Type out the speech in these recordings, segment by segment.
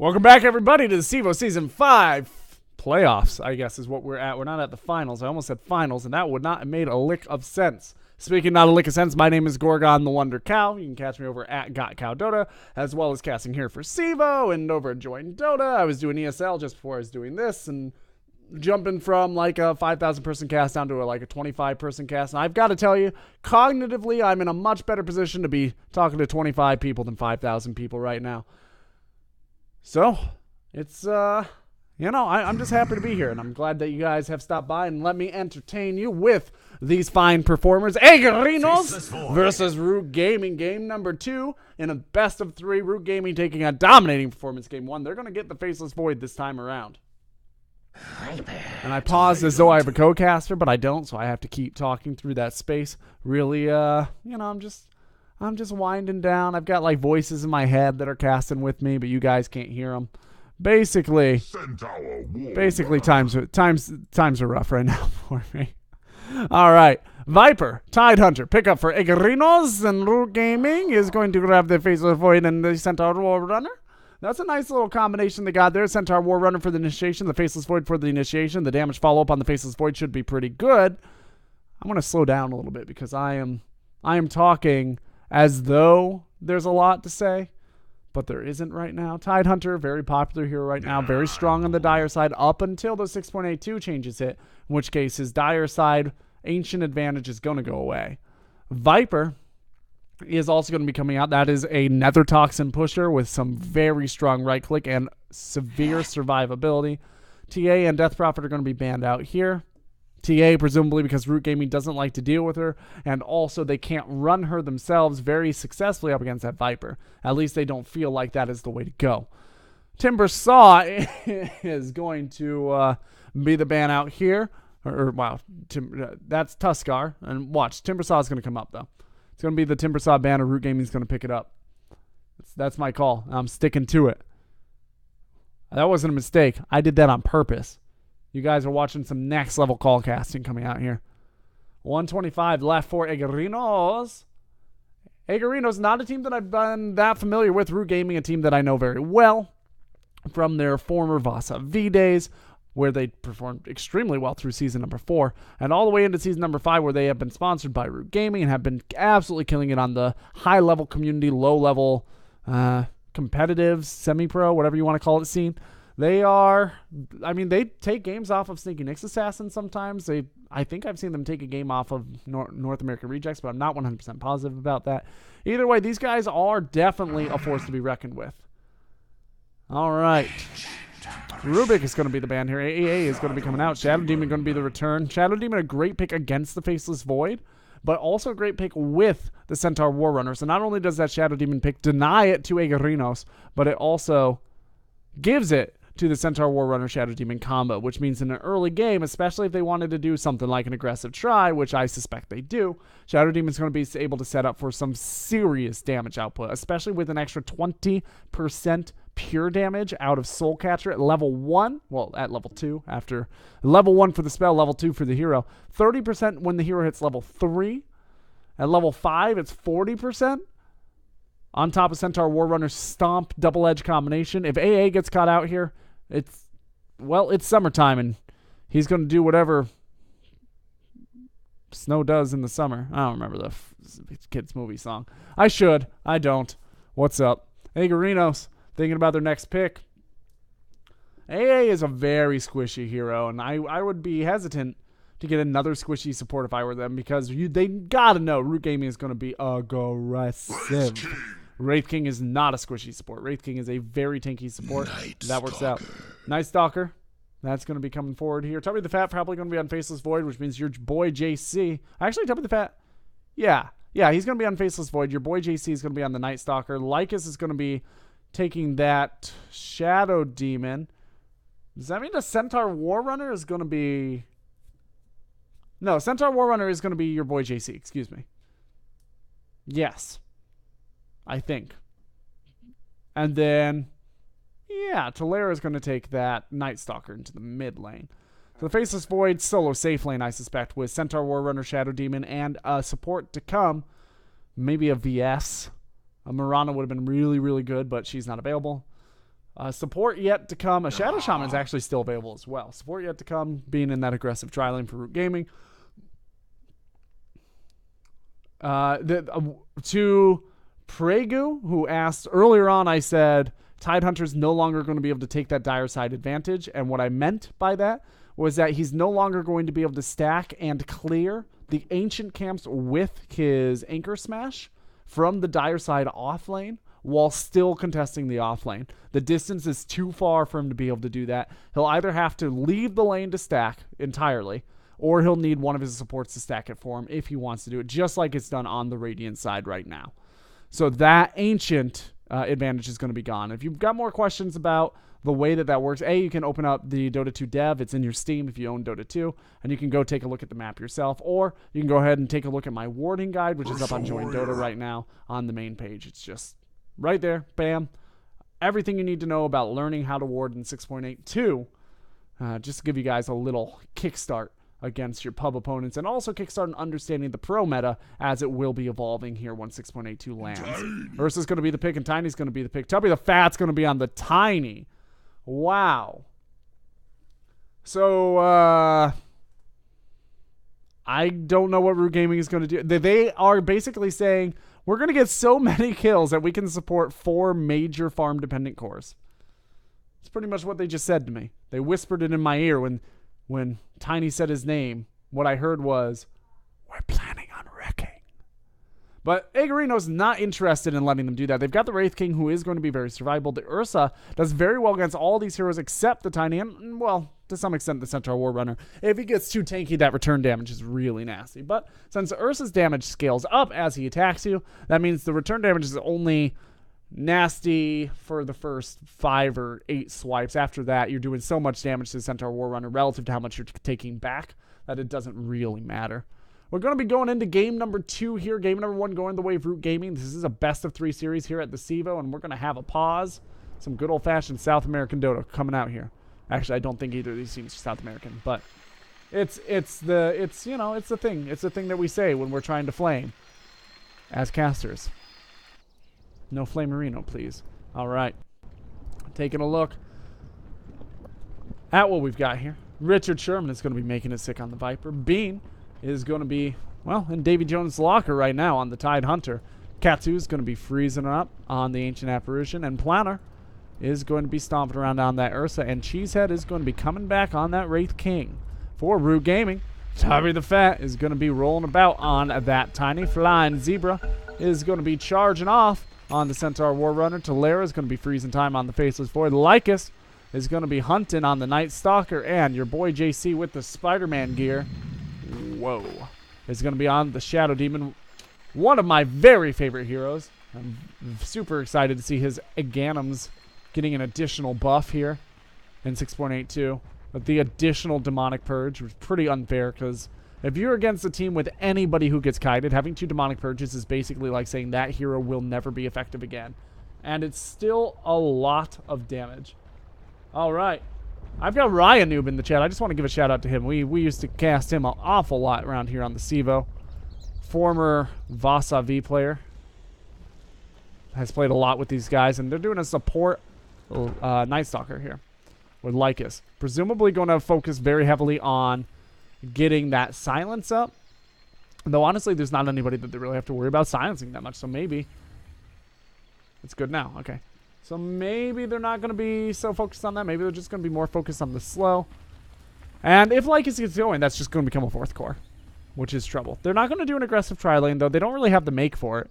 Welcome back, everybody, to the CEVO Season 5 playoffs, I guess is what we're at. We're not at the finals. I almost said finals, and that would not have made a lick of sense. Speaking not a lick of sense, my name is Gorgon the Wonder Cow. You can catch me over at GotCowDota, as well as casting here for CEVO and over at Join Dota. I was doing ESL just before I was doing this, and jumping from like a 5,000 person cast down to like a 25 person cast. And I've got to tell you, cognitively, I'm in a much better position to be talking to 25 people than 5,000 people right now. So, it's, I'm just happy to be here, and I'm glad that you guys have stopped by and let me entertain you with these fine performers. Eggerinos versus Root Gaming, game number 2 in a best of 3. Root Gaming taking a dominating performance game 1. They're going to get the Faceless Void this time around. And I paused as though I have a co-caster, but I don't, so I have to keep talking through that space. Really, I'm just winding down. I've got like voices in my head that are casting with me, but you guys can't hear them. Basically, times are rough right now for me. All right, Viper, Tidehunter, pickup for Eggerinos, and Root Gaming is going to grab the Faceless Void and the Centaur War Runner. That's a nice little combination they got there. Centaur War Runner for the initiation, the Faceless Void for the initiation. The damage follow-up on the Faceless Void should be pretty good. I'm going to slow down a little bit because I am talking as though there's a lot to say, but there isn't right now. Tidehunter, very popular hero right now, very strong on the Dire side up until the 6.82 changes hit, in which case his Dire side ancient advantage is going to go away. Viper is also going to be coming out. That is a Nether Toxin pusher with some very strong right click and severe survivability. TA and Death Prophet are going to be banned out here. TA, presumably because Root Gaming doesn't like to deal with her, and also they can't run her themselves very successfully up against that Viper. At least they don't feel like that is the way to go. Timber Saw is going to be the ban out here. That's Tuskar. And watch, Timber Saw is going to come up, though. It's going to be the Timber Saw banner. Root Gaming is going to pick it up. That's my call. I'm sticking to it. That wasn't a mistake. I did that on purpose. You guys are watching some next level call casting coming out here. 125 left for Eggerinos. Eggerinos, not a team that I've been that familiar with. Root Gaming, a team that I know very well from their former Vasa V days, where they performed extremely well through season number 4, and all the way into season number 5, where they have been sponsored by Root Gaming and have been absolutely killing it on the high-level community, low-level competitive, semi-pro, whatever you want to call it, scene. They take games off of Sneaky Nyx Assassin sometimes. I think I've seen them take a game off of North American Rejects, but I'm not 100% positive about that. Either way, these guys are definitely a force to be reckoned with. All right. Rubik is going to be the ban here. AAA is going to be coming out. Shadow Demon going to be the return. Shadow Demon, a great pick against the Faceless Void, but also a great pick with the Centaur War Runner. So not only does that Shadow Demon pick deny it to Eggerinos, but it also gives it to the Centaur War Runner Shadow Demon combo, which means in an early game, especially if they wanted to do something like an aggressive try, which I suspect they do, Shadow Demon's going to be able to set up for some serious damage output, especially with an extra 20% pure damage out of Soul Catcher at level 1, well, at level 2, after level 1 for the spell, level 2 for the hero, 30% when the hero hits level 3, at level 5, it's 40%. On top of Centaur War Runner's Stomp double-edge combination. If AA gets caught out here, it's summertime, and he's going to do whatever snow does in the summer. I don't remember the kids' movie song. I should. I don't. What's up? Eggerinos, thinking about their next pick. AA is a very squishy hero, and I would be hesitant to get another squishy support if I were them, because they got to know Root Gaming is going to be aggressive. Wraith King is not a squishy support. Wraith King is a very tanky support. That works out. Night Stalker. That's going to be coming forward here. Tubby the Fat probably going to be on Faceless Void, which means your boy JC. Actually, Tubby the Fat. Yeah, he's going to be on Faceless Void. Your boy JC is going to be on the Night Stalker. Lycus is going to be taking that Shadow Demon. Does that mean the Centaur War Runner is going to be... No, Centaur War Runner is going to be your boy JC. Excuse me. Yes. I think. And then, Talera is going to take that Night Stalker into the mid lane. So the Faceless Void solo safe lane, I suspect, with Centaur War Runner, Shadow Demon, and support to come. Maybe a VS. A Mirana would have been really, really good, but she's not available. Support yet to come. A Shadow Shaman is actually still available as well. Support yet to come, being in that aggressive tri-lane for Root Gaming. To Pregu, who asked earlier on, I said Tidehunter's no longer going to be able to take that dire side advantage. And what I meant by that was that he's no longer going to be able to stack and clear the ancient camps with his Anchor Smash from the dire side off lane while still contesting the off lane. The distance is too far for him to be able to do that. He'll either have to leave the lane to stack entirely, or he'll need one of his supports to stack it for him if he wants to do it, just like it's done on the Radiant side right now. So that ancient advantage is going to be gone. If you've got more questions about the way that works, you can open up the Dota 2 dev. It's in your Steam if you own Dota 2, and you can go take a look at the map yourself, or you can go ahead and take a look at my warding guide, which is up on Join Dota right now on the main page. It's just right there, bam. Everything you need to know about learning how to ward in 6.82, just to give you guys a little kickstart against your pub opponents, and also kickstart an understanding the pro meta as it will be evolving here once 6.82 lands. Ursa's going to be the pick, and Tiny's going to be the pick. Tubby the Fat's going to be on the Tiny. Wow. So, I don't know what Root Gaming is going to do. They are basically saying, we're going to get so many kills that we can support 4 major farm-dependent cores. It's pretty much what they just said to me. They whispered it in my ear when Tiny said his name. What I heard was, we're planning on wrecking. But Agarino's not interested in letting them do that. They've got the Wraith King, who is going to be very survivable. The Ursa does very well against all these heroes except the Tiny, and, well, to some extent, the Centaur War Runner. If he gets too tanky, that return damage is really nasty. But since Ursa's damage scales up as he attacks you, that means the return damage is only nasty for the first 5 or 8 swipes. After that, you're doing so much damage to the Centaur War Runner relative to how much you're taking back that it doesn't really matter. We're going to be going into game number 2 here. Game number 1 going the way of Root Gaming. This is a best of 3 series here at the CEVO, and we're going to have a pause. Some good old-fashioned South American Dota coming out here. Actually, I don't think either of these teams are South American, but it's the thing. It's the thing that we say when we're trying to flame as casters. No Flamerino, please. All right. Taking a look at what we've got here. Richard Sherman is going to be making it sick on the Viper. Bean is going to be, well, in Davy Jones' locker right now on the Tidehunter. Katsu is going to be freezing up on the Ancient Apparition. And Planner is going to be stomping around on that Ursa. And Cheesehead is going to be coming back on that Wraith King. For Root Gaming, Tubby the Fat is going to be rolling about on that Tiny. Flying Zebra is going to be charging off on the Centaur War Runner. Talera is going to be freezing time on the Faceless Void. Lycus is going to be hunting on the Night Stalker. And your boy JC with the Spider-Man gear, whoa, is going to be on the Shadow Demon. One of my very favorite heroes. I'm super excited to see his Aghanim's getting an additional buff here in 6.82. But the additional Demonic Purge was pretty unfair, because if you're against a team with anybody who gets kited, having 2 Demonic Purges is basically like saying that hero will never be effective again. And it's still a lot of damage. All right. I've got Ryan Noob in the chat. I just want to give a shout out to him. We used to cast him an awful lot around here on the CEVO. Former Vasa V player. Has played a lot with these guys, and they're doing a support Night Stalker here with Lycus. Presumably going to focus very heavily on getting that silence up. Though honestly, there's not anybody that they really have to worry about silencing that much, so maybe it's good now. Okay. So maybe they're not going to be so focused on that. Maybe they're just going to be more focused on the slow. And if Lycus gets going, that's just going to become a 4th core, which is trouble. They're not going to do an aggressive tri-lane, though. They don't really have the make for it.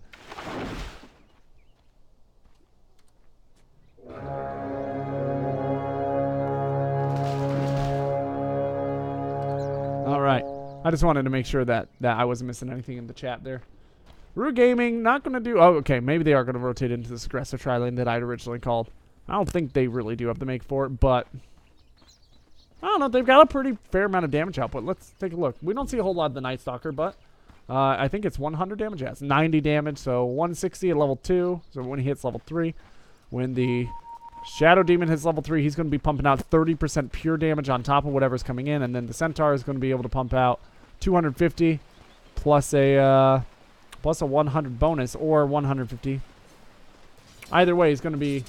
All right. I just wanted to make sure that I wasn't missing anything in the chat there. Root Gaming, not going to do... Oh, okay. Maybe they are going to rotate into this aggressive tri-lane that I'd originally called. I don't think they really do have the make for it, but... I don't know. They've got a pretty fair amount of damage output. Let's take a look. We don't see a whole lot of the Night Stalker, but... I think it's 100 damage. Yeah, it's 90 damage, so 160 at level 2. So when he hits level 3. When the Shadow Demon hits level 3, he's going to be pumping out 30% pure damage on top of whatever's coming in. And then the Centaur is going to be able to pump out 250 plus a 100 bonus, or 150. Either way, he's going to be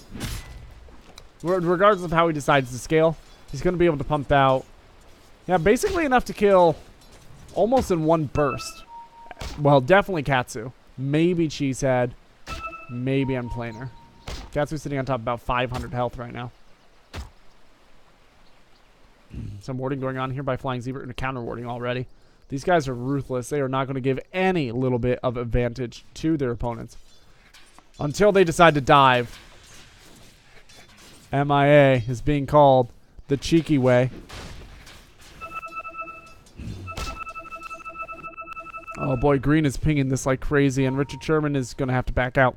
regardless of how he decides to scale, he's going to be able to pump out, yeah, basically enough to kill almost in one burst. Well, definitely Katsu. Maybe Cheesehead. Maybe Unplaner. Katsu's sitting on top of about 500 health right now. Some warding going on here by Flying Zebra and counter warding already. These guys are ruthless. They are not going to give any little bit of advantage to their opponents until they decide to dive. MIA is being called the cheeky way. Oh boy, Green is pinging this like crazy, and Richard Sherman is going to have to back out.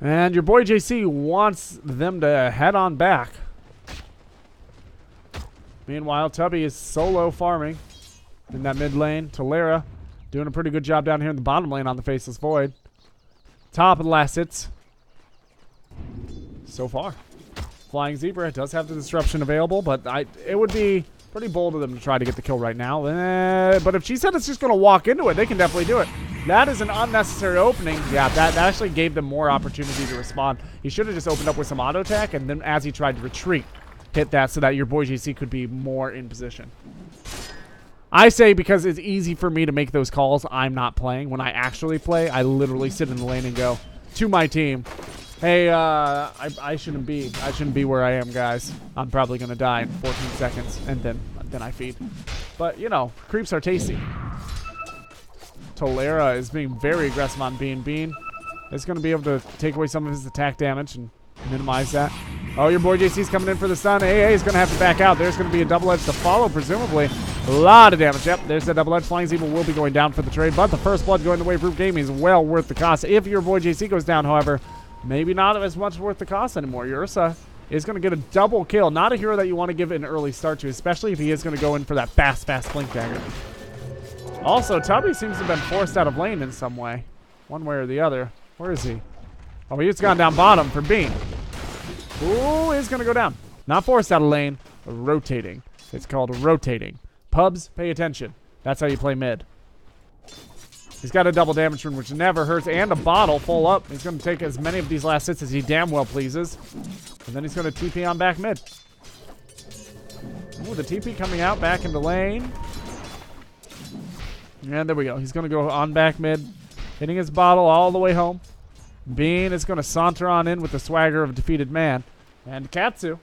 And your boy JC wants them to head on back. Meanwhile, Tubby is solo farming in that mid lane. Tolera doing a pretty good job down here in the bottom lane on the Faceless Void. Top of the last hits so far. Flying Zebra does have the disruption available, but it would be pretty bold of them to try to get the kill right now. But if she said it's just going to walk into it, they can definitely do it. That is an unnecessary opening. Yeah, that actually gave them more opportunity to respond. He should have just opened up with some auto attack, and then as he tried to retreat, hit that so that your boy JC could be more in position. I say because it's easy for me to make those calls, I'm not playing. When I actually play, I literally sit in the lane and go to my team, hey, I shouldn't be where I am, guys. I'm probably going to die in 14 seconds, and then I feed. But, you know, creeps are tasty. Tolera is being very aggressive on Bean. Bean is going to be able to take away some of his attack damage and minimize that. Oh, your boy JC's coming in for the stun. AA is going to have to back out. There's going to be a double edge to follow, presumably. A lot of damage. Yep, there's that double edge. Flying Zebra will be going down for the trade, but the first blood going the way of Group Gaming is well worth the cost. If your boy JC goes down, however, maybe not as much worth the cost anymore. Ursa is going to get a double kill. Not a hero that you want to give an early start to, especially if he is going to go in for that fast Blink Dagger. Also, Tubby seems to have been forced out of lane in some way. One way or the other. Where is he? Oh, he's gone down bottom for Bean. Ooh, he's going to go down. Not forced out of lane, rotating. It's called rotating. Pubs, pay attention. That's how you play mid. He's got a double damage rune, which never hurts, and a bottle full up. He's going to take as many of these last hits as he damn well pleases. And then he's going to TP on back mid. Ooh, the TP coming out back into lane. And there we go. He's going to go on back mid, hitting his bottle all the way home. Bean is going to saunter on in with the swagger of a defeated man. And Katsu,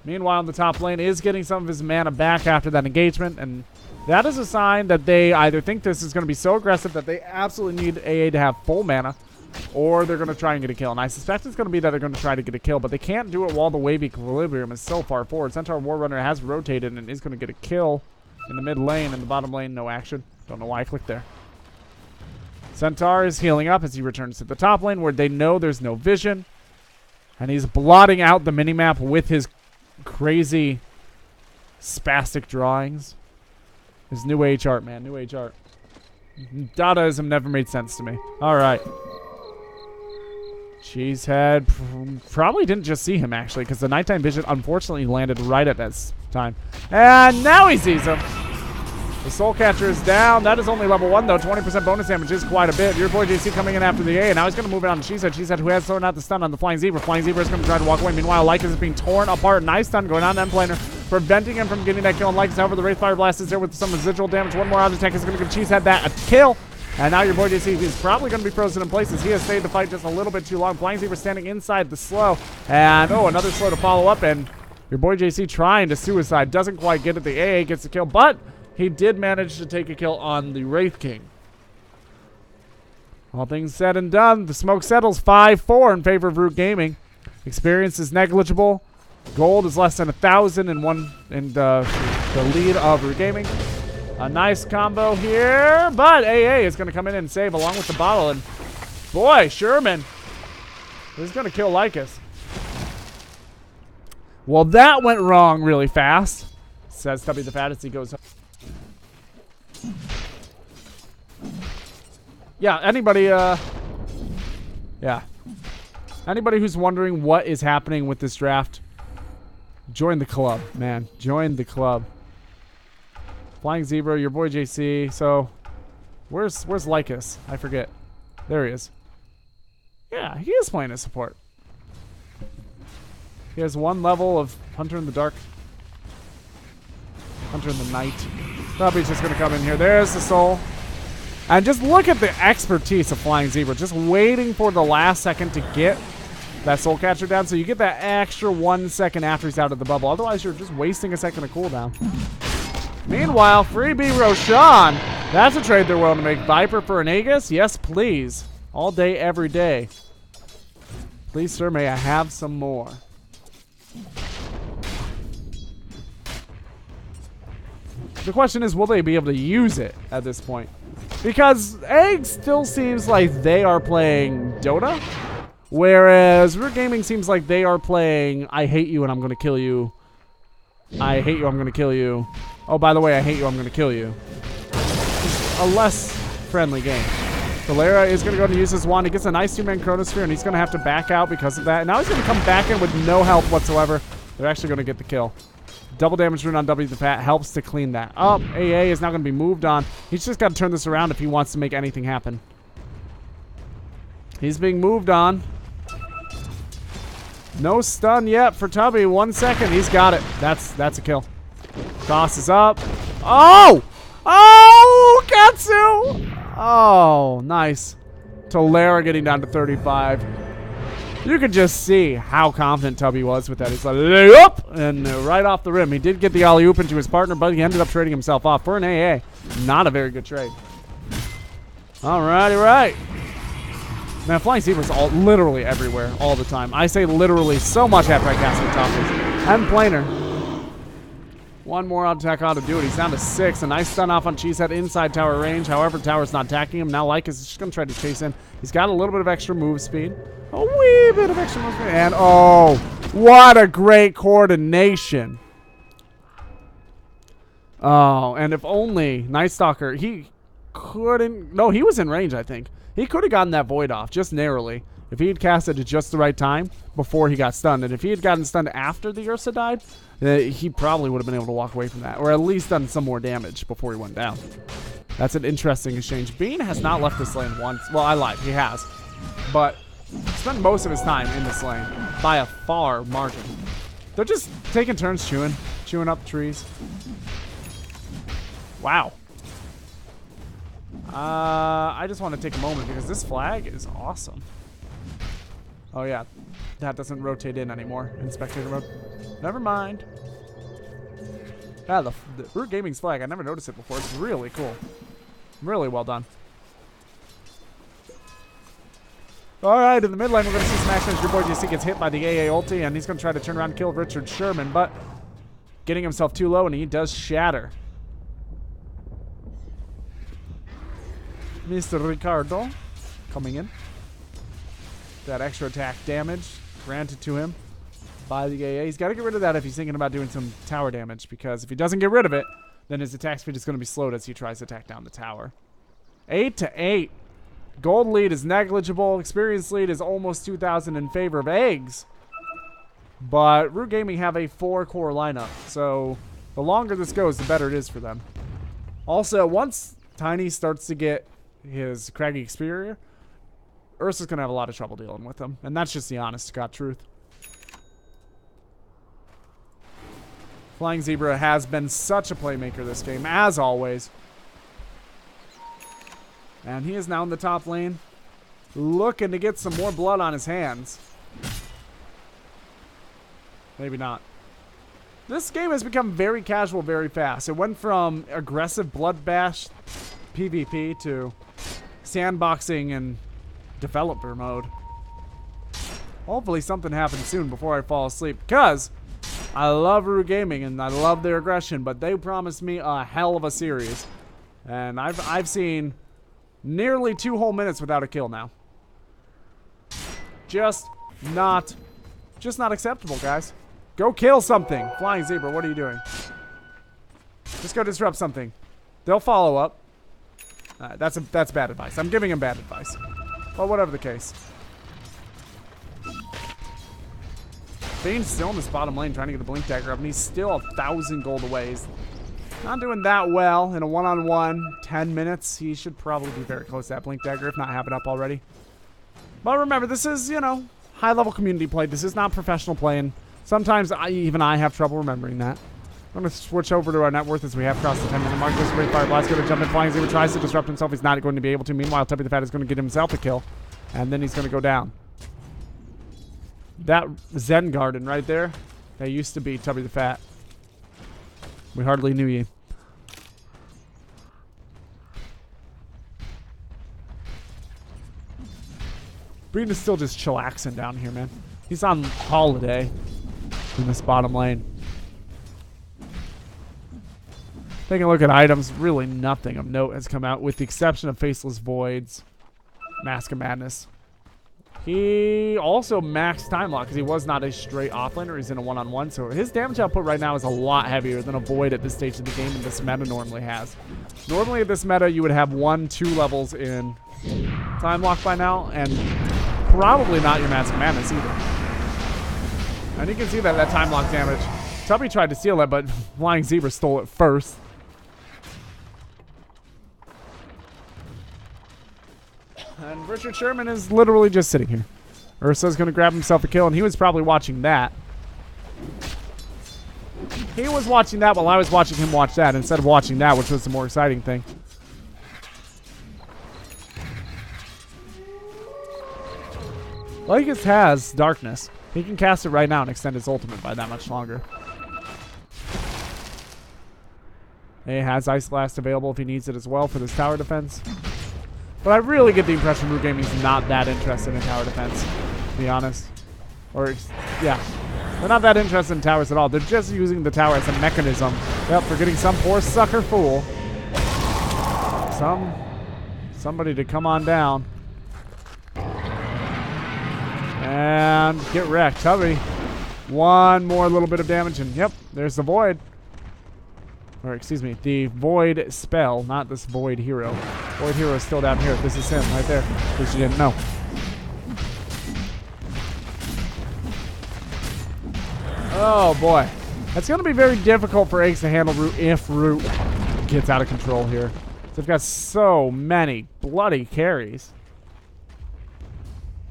meanwhile, in the top lane, is getting some of his mana back after that engagement. And that is a sign that they either think this is going to be so aggressive that they absolutely need AA to have full mana, or they're going to try and get a kill. And I suspect it's going to be that they're going to try to get a kill, but they can't do it while the wave equilibrium is so far forward. Centaur Warrunner has rotated and is going to get a kill in the mid lane. In the bottom lane, no action. Don't know why I clicked there. Centaur is healing up as he returns to the top lane where they know there's no vision. And he's blotting out the minimap with his crazy spastic drawings. His new age art, man. New age art. Dadaism never made sense to me. Alright. Cheesehead probably didn't just see him, actually, because the nighttime vision unfortunately landed right at this time. And now he sees him. The Soul Catcher is down. That is only level 1, though. 20% bonus damage is quite a bit. Your boy JC coming in after the A, and now he's going to move it on to Cheesehead. Cheesehead, who has thrown out the stun on the Flying Zebra. Flying Zebra is going to try to walk away. Meanwhile, Lycus is being torn apart. Nice stun going on to Endplaner, preventing him from getting that kill on Lycus. However, the Wraith Fire Blast is there with some residual damage. One more auto attack is going to give Cheesehead that a kill. And now your boy JC is probably going to be frozen in places. He has stayed the fight just a little bit too long. Flying Zebra standing inside the slow. And, oh, another slow to follow up. And your boy JC trying to suicide. Doesn't quite get it. The AA gets the kill, but he did manage to take a kill on the Wraith King. All things said and done, the smoke settles 5-4 in favor of Root Gaming. Experience is negligible. Gold is less than 1,000 in the lead of Root Gaming. A nice combo here, but AA is going to come in and save along with the bottle. And boy, Sherman is going to kill Lycus. Well, that went wrong really fast, says Tubby the Fat as he goes. Yeah, anybody who's wondering what is happening with this draft, join the club, man. Join the club. Flying Zebra, your boy JC. So, where's Lycus? I forget. There he is. Yeah, he is playing a support. He has 1 level of Hunter in the Dark. Hunter in the Night. Tubby's just going to come in here. There's the soul. And just look at the expertise of Flying Zebra. Just waiting for the last second to get that soul catcher down. So you get that extra 1 second after he's out of the bubble. Otherwise, you're just wasting a second of cooldown. Meanwhile, Freebie Roshan. That's a trade they're willing to make. Viper for an Aegis? Yes, please. All day, every day. Please, sir, may I have some more? The question is, will they be able to use it at this point? Because Egg still seems like they are playing Dota, whereas Root Gaming seems like they are playing I hate you and I'm going to kill you. I hate you, I'm going to kill you. Oh, by the way, I hate you, I'm going to kill you. It's a less friendly game. Valera is going to go and use his wand. He gets a nice 2-man Chronosphere, and he's going to have to back out because of that. And now he's going to come back in with no help whatsoever. They're actually going to get the kill. Double damage rune on W the Fat helps to clean that up. AA is now going to be moved on. He's just got to turn this around if he wants to make anything happen. He's being moved on. No stun yet for Tubby. 1 second. He's got it. That's a kill. Toss is up. Oh! Oh! Katsu! Oh, nice. Tolera getting down to 35. You could just see how confident Tubby was with that. He's like, up, and right off the rim. He did get the alley-oop into his partner, but he ended up trading himself off for an AA. Not a very good trade. Alrighty, right. Man, Flying Zebra's literally everywhere, all the time. I say literally so much after I cast with Toppers. And Planer. 1 more auto attack ought to do it. He's down to 6. A nice stun off on Cheesehead inside tower range. However, tower's not attacking him. Now Lycus is just going to try to chase in. He's got a little bit of extra move speed. A wee bit of extra move speed. And, oh, what a great coordination. Oh, and if only Night Stalker, he couldn't. No, he was in range, I think. He could have gotten that Void off just narrowly if he had cast it at just the right time before he got stunned. And if he had gotten stunned after the Ursa died, he probably would have been able to walk away from that, or at least done some more damage before he went down. That's an interesting exchange. Bean has not left this lane once. Well, I lied. He has. But spent most of his time in this lane by a far margin. They're just taking turns chewing up trees. Wow. I just want to take a moment because this flag is awesome. Oh, yeah. That doesn't rotate in anymore in spectator mode. Never mind. Yeah, the Root Gaming's flag. I never noticed it before. It's really cool. Really well done. Alright, in the mid lane, we're going to see some action as your boy GC gets hit by the AA ulti, and he's going to try to turn around and kill Richard Sherman, but getting himself too low, and he does shatter. Mr. Ricardo coming in. That extra attack damage granted to him by the AA. He's got to get rid of that if he's thinking about doing some tower damage, because if he doesn't get rid of it, then his attack speed is going to be slowed as he tries to attack down the tower. 8-8. Gold lead is negligible. Experience lead is almost 2,000 in favor of Eggs. But Root Gaming have a 4-core lineup, so the longer this goes, the better it is for them. Also, once Tiny starts to get his Craggy Exterior, Ursa's going to have a lot of trouble dealing with him. And that's just the honest to God truth. Flying Zebra has been such a playmaker this game, as always. And he is now in the top lane, looking to get some more blood on his hands. Maybe not. This game has become very casual very fast. It went from aggressive bloodbath PvP to sandboxing and developer mode. Hopefully something happens soon before I fall asleep, because I love Root Gaming and I love their aggression, but they promised me a hell of a series. And I've seen nearly 2 whole minutes without a kill now. Just not acceptable, guys. Go kill something. Flying Zebra, what are you doing? Just go disrupt something. They'll follow up. That's bad advice. I'm giving him bad advice. But whatever the case. Bane's still in this bottom lane trying to get the Blink Dagger up, and he's still 1,000 gold away. He's not doing that well in a one-on-one 10 minutes. He should probably be very close to that Blink Dagger, if not have it up already. But remember, this is, you know, high-level community play. This is not professional play, and sometimes even I have trouble remembering that. I'm going to switch over to our net worth as we have crossed the 10-minute mark. This great fire blast going to jump in flying. Zero tries to disrupt himself. He's not going to be able to. Meanwhile, Tubby the Fat is going to get himself a kill, and then he's going to go down. That Zen Garden right there, that used to be Tubby the Fat. We hardly knew ye. Breen is still just chillaxing down here, man. He's on holiday in this bottom lane. Taking a look at items, really nothing of note has come out with the exception of Faceless Voids, Mask of Madness. He also maxed Time Lock because he was not a straight offlaner. He's in a one-on-one, so his damage output right now is a lot heavier than a Void at this stage of the game than this meta normally has. Normally at this meta, you would have 1-2 levels in Time Lock by now, and probably not your Mask of Madness either. And you can see that Time Lock damage. Tubby tried to steal it, but Flying Zebra stole it first. And Richard Sherman is literally just sitting here. Ursa's going to grab himself a kill, and he was probably watching that. He was watching that while I was watching him watch that instead of watching that, which was the more exciting thing. Lycus has Darkness. He can cast it right now and extend his ultimate by that much longer. He has Ice Blast available if he needs it as well for this tower defense. But I really get the impression Root Gaming's not that interested in tower defense, to be honest. Or, yeah. They're not that interested in towers at all. They're just using the tower as a mechanism. Yep, for getting some poor sucker fool. Somebody to come on down. And get wrecked. Tubby. One more little bit of damage, and yep, there's the Void. Or, excuse me, the Void spell, not this Void hero. Void hero is still down here. This is him right there, in case you didn't know. Oh, boy. That's going to be very difficult for Eggs to handle Root if Root gets out of control here. They've got so many bloody carries.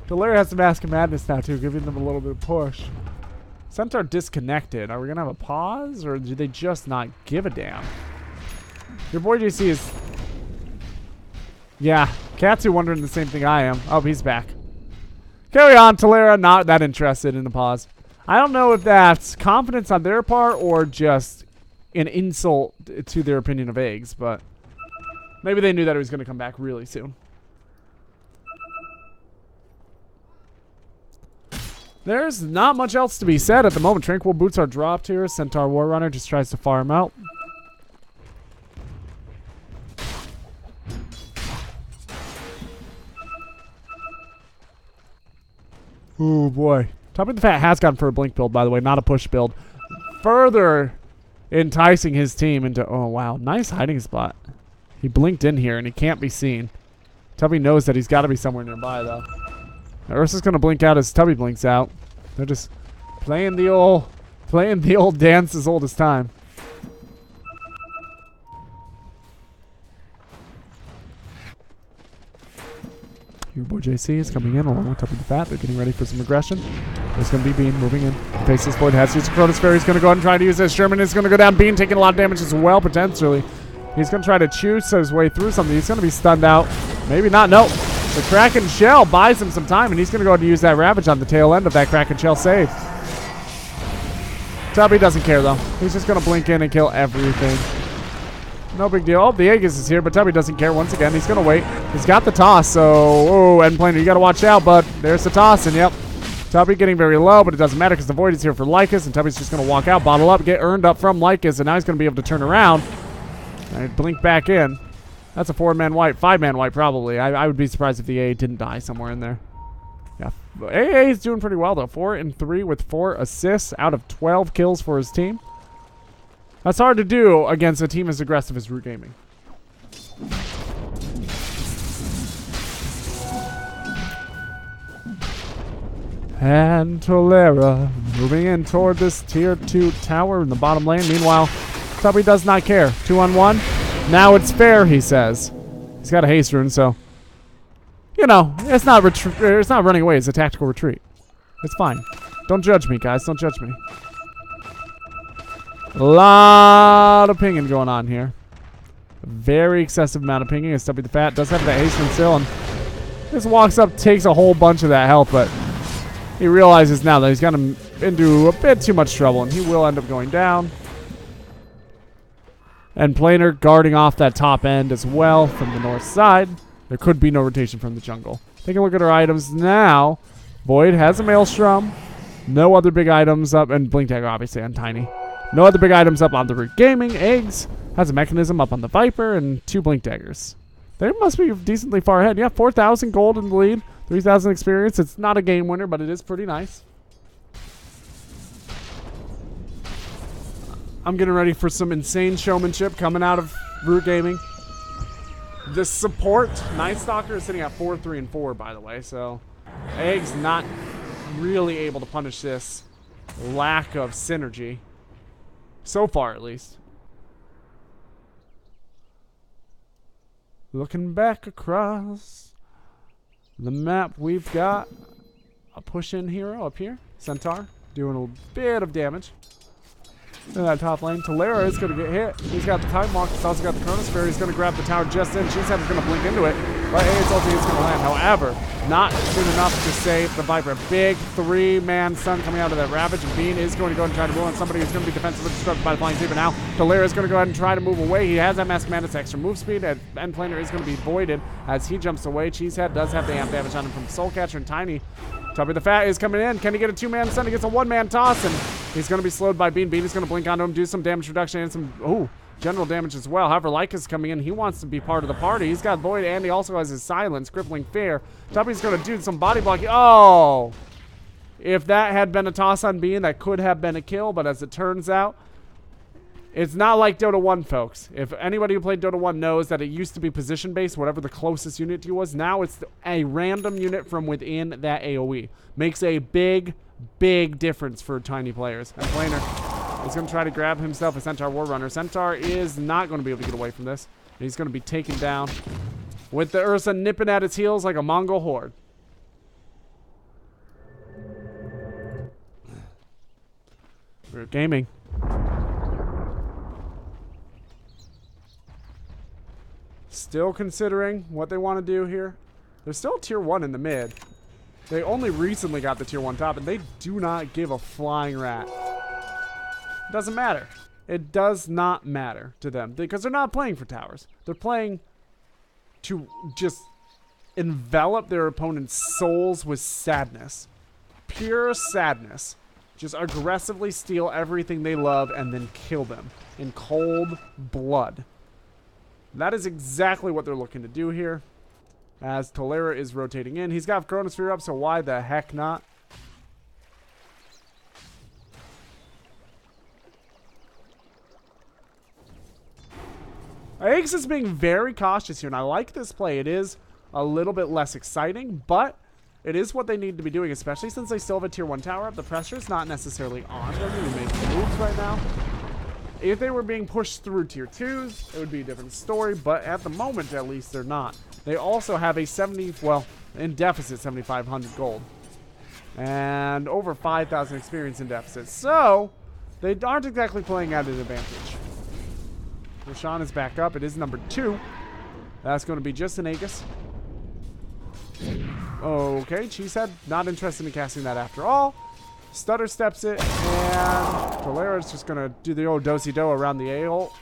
Delaire has the Mask of Madness now, too, giving them a little bit of push. Centaur disconnected. Are we going to have a pause, or do they just not give a damn? Your boy JC is... Yeah, Katsu wondering the same thing I am. Oh, he's back. Carry on, Talera, not that interested in the pause. I don't know if that's confidence on their part or just an insult to their opinion of Eggs, but maybe they knew that he was going to come back really soon. There's not much else to be said at the moment. Tranquil Boots are dropped here. Centaur Warrunner just tries to farm out. Oh boy. Tubby the Fat has gone for a blink build, by the way, not a push build. Further enticing his team into... Oh, wow. Nice hiding spot. He blinked in here, and he can't be seen. Tubby knows that he's got to be somewhere nearby, though. Now, Ursa's going to blink out as Tubby blinks out. They're just playing the old dance as old as time. Your boy JC is coming in along with Tubby the Fat. They're getting ready for some aggression. There's going to be Bean moving in. Faceless Void has used Cronus Fairy. He's going to go ahead and try to use this. Sherman is going to go down. Bean taking a lot of damage as well, potentially. He's going to try to choose his way through something. He's going to be stunned out. Maybe not. Nope. The Kraken Shell buys him some time, and he's going to go ahead and use that Ravage on the tail end of that Kraken Shell save. Tubby doesn't care, though. He's just going to blink in and kill everything. No big deal. Oh, the Aegis is here, but Tubby doesn't care once again. He's going to wait. He's got the toss, so... Oh, Endplaner, you got to watch out, bud. There's the toss, and yep. Tubby getting very low, but it doesn't matter because the Void is here for Lycus, and Tubby's just going to walk out, bottle up, get earned up from Lycus, and now he's going to be able to turn around and blink back in. That's a 4-man wipe. 5-man wipe, probably. I would be surprised if the AA didn't die somewhere in there. Yeah. AA is doing pretty well, though. 4 and 3 with 4 assists out of 12 kills for his team. That's hard to do against a team as aggressive as Root Gaming. And Tolera moving in toward this tier 2 tower in the bottom lane. Meanwhile, Tubby does not care. 2-on-1. Now it's fair, he says. He's got a haste rune, so You know, it's not running away. It's a tactical retreat. It's fine. Don't judge me, guys. Don't judge me. A lot of pinging going on here. A very excessive amount of pinging. Stubby the Fat does have that hasten still, and just walks up, takes a whole bunch of that health, but he realizes now that he's gotten into a bit too much trouble, and he will end up going down. And Planer guarding off that top end as well from the north side. There could be no rotation from the jungle. Take a look at our items now. Void has a Maelstrom. No other big items up, and Blink Dagger obviously on Tiny. No other big items up on the Root Gaming. Eggs has a Mechanism up on the Viper, and 2 Blink Daggers. They must be decently far ahead. Yeah, 4,000 gold in the lead. 3,000 experience. It's not a game winner, but it is pretty nice. I'm getting ready for some insane showmanship coming out of Root Gaming. The support, Night Stalker, is sitting at 4, 3, and 4, by the way. So, Egg's not really able to punish this lack of synergy. So far, at least. Looking back across the map, we've got a push-in hero up here. Centaur, doing a bit of damage. In that top lane, Talera is going to get hit. He's got the Time Walk. He's also got the Chronosphere. He's going to grab the tower just in. Cheesehead is going to blink into it. But AH's ulti is going to land. However, not soon enough to save the Viper. Big 3-man stun coming out of that Ravage. And Bean is going to go and try to roll on somebody who's going to be defensively disrupted by the Flying Saber now. Talera is going to go ahead and try to move away. He has that Mask Madness extra move speed. And Planer is going to be voided as he jumps away. Cheesehead does have the amp damage on him from Soul Catcher, and Tiny. Tubby the Fat is coming in. Can he get a 2-man stun? He gets a 1-man toss, and he's going to be slowed by Bean. Bean is going to blink onto him, do some damage reduction and some general damage as well. However, Lyca is coming in. He wants to be part of the party. He's got Void, and he also has his Silence, Crippling Fear. Tubby's going to do some body blocking. Oh! If that had been a toss on Bean, that could have been a kill, but as it turns out, it's not like Dota 1, folks. If anybody who played Dota 1 knows that it used to be position-based, whatever the closest unit to you was. Now it's a random unit from within that AoE. Makes a big, big difference for tiny players. And Planer is going to try to grab himself a Centaur War Runner. Centaur is not going to be able to get away from this. He's going to be taken down with the Ursa nipping at its heels like a Mongol horde. We're gaming. Still considering what they want to do here. There's still tier 1 in the mid. They only recently got the tier 1 top, and they do not give a flying rat. It doesn't matter. It does not matter to them because they're not playing for towers. They're playing to just envelop their opponent's souls with sadness. Pure sadness. Just aggressively steal everything they love and then kill them in cold blood. That is exactly what they're looking to do here. As Talera is rotating in. He's got Chronosphere up, so why the heck not? iCe is being very cautious here, and I like this play. It is a little bit less exciting, but it is what they need to be doing, especially since they still have a tier 1 tower up. The pressure is not necessarily on them to make moves right now. If they were being pushed through tier 2s, it would be a different story, but at the moment, at least, they're not. They also have a in deficit 7,500 gold. And over 5,000 experience in deficit. So, they aren't exactly playing at an advantage. Roshan is back up. It is number 2. That's going to be just an Aegis. Okay, Cheesehead, not interested in casting that after all. Stutter steps it, and Talera's just going to do the old do-si-do around the A-hole.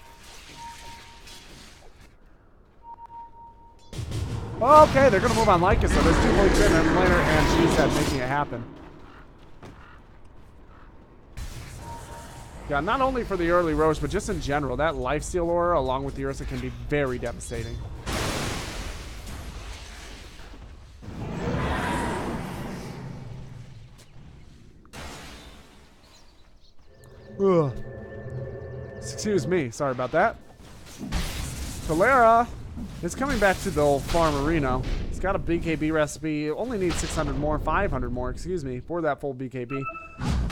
Okay, they're going to move on Lyca, so there's 2 points in, and Planer and Cheesehead making it happen. Yeah, not only for the early Roche, but just in general, that lifesteal aura along with the Ursa can be very devastating. Ugh. Excuse me, sorry about that. Talera is coming back to the old farm arena. He's got a BKB recipe. Only needs 600 more, 500 more, excuse me, for that full BKB.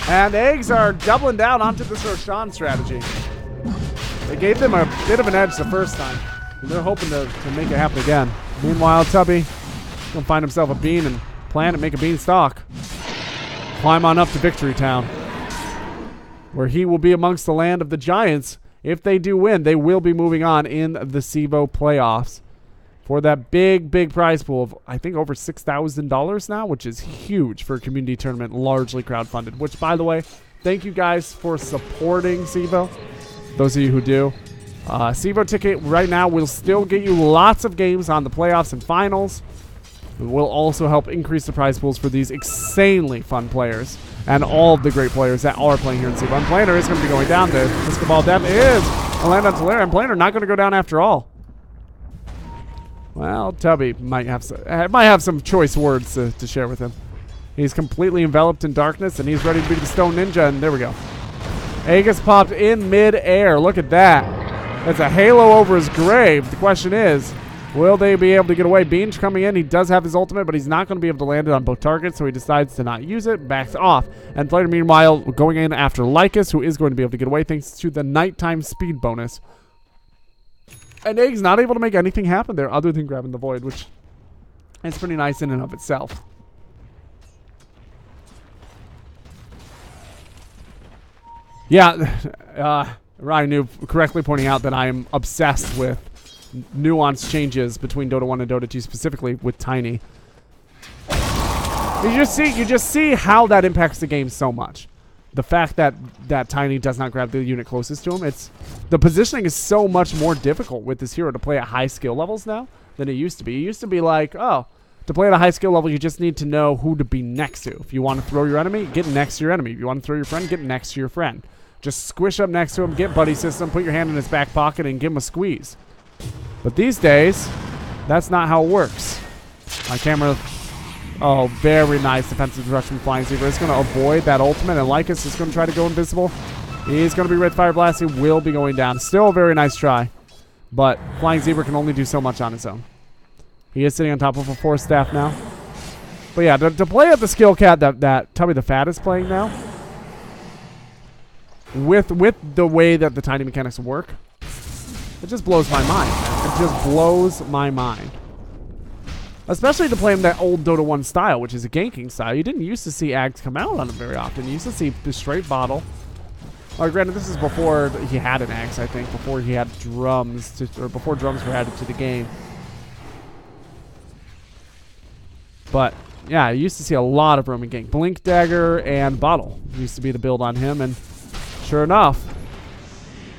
And the eggs are doubling down onto this Roshan strategy. They gave them a bit of an edge the first time. They're hoping to make it happen again. Meanwhile, Tubby Gonna find himself a bean and plant and make a beanstalk. Climb on up to Victory Town, where he will be amongst the land of the Giants. If they do win, they will be moving on in the CEVO playoffs for that big, big prize pool of, I think, over $6,000 now, which is huge for a community tournament, largely crowdfunded. Which, by the way, thank you guys for supporting CEVO. Those of you who do. CEVO ticket right now will still get you lots of games on the playoffs and finals. It will also help increase the prize pools for these insanely fun players and all of the great players that are playing here in CEVO. And Planner is going to be going down. The Basketball Dev is a land on Tulare, and Planner not going to go down after all. Well, Tubby might have some choice words to share with him. He's completely enveloped in darkness, and he's ready to be the Stone Ninja, and there we go. Aegis popped in mid-air. Look at that. That's a halo over his grave. The question is, will they be able to get away? Beanch coming in. He does have his ultimate, but he's not going to be able to land it on both targets, so he decides to not use it. Backs off. And Player, meanwhile, going in after Lycus, who is going to be able to get away thanks to the nighttime speed bonus. And Egg's not able to make anything happen there other than grabbing the Void, which is pretty nice in and of itself. Yeah, Ryan Noob correctly pointing out that I am obsessed with nuance changes between Dota 1 and Dota 2, specifically with Tiny. You just see how that impacts the game so much. The fact that Tiny does not grab the unit closest to him, the positioning is so much more difficult with this hero to play at high skill levels now than it used to be. It used to be like, oh, to play at a high skill level, you just need to know who to be next to. If you want to throw your enemy, get next to your enemy. If you want to throw your friend, get next to your friend. Just squish up next to him, get buddy system, put your hand in his back pocket, and give him a squeeze. But these days, that's not how it works. My camera, oh, very nice defensive direction from Flying Zebra. It's going to avoid that ultimate, and Lycus is going to try to go invisible. He's going to be Red Fire Blast. He will be going down. Still a very nice try, but Flying Zebra can only do so much on his own. He is sitting on top of a Force Staff now. But yeah, to play at the skill cat that Tubby the Fat is playing now, with the way that the Tiny mechanics work, it just blows my mind. It just blows my mind. Especially to play him that old Dota 1 style, which is a ganking style. You didn't used to see Ags come out on him very often. You used to see the straight bottle. Or granted, this is before he had an Ags, I think. Before he had drums, or before drums were added to the game. But yeah, I used to see a lot of roaming gank. Blink Dagger and Bottle used to be the build on him, and sure enough,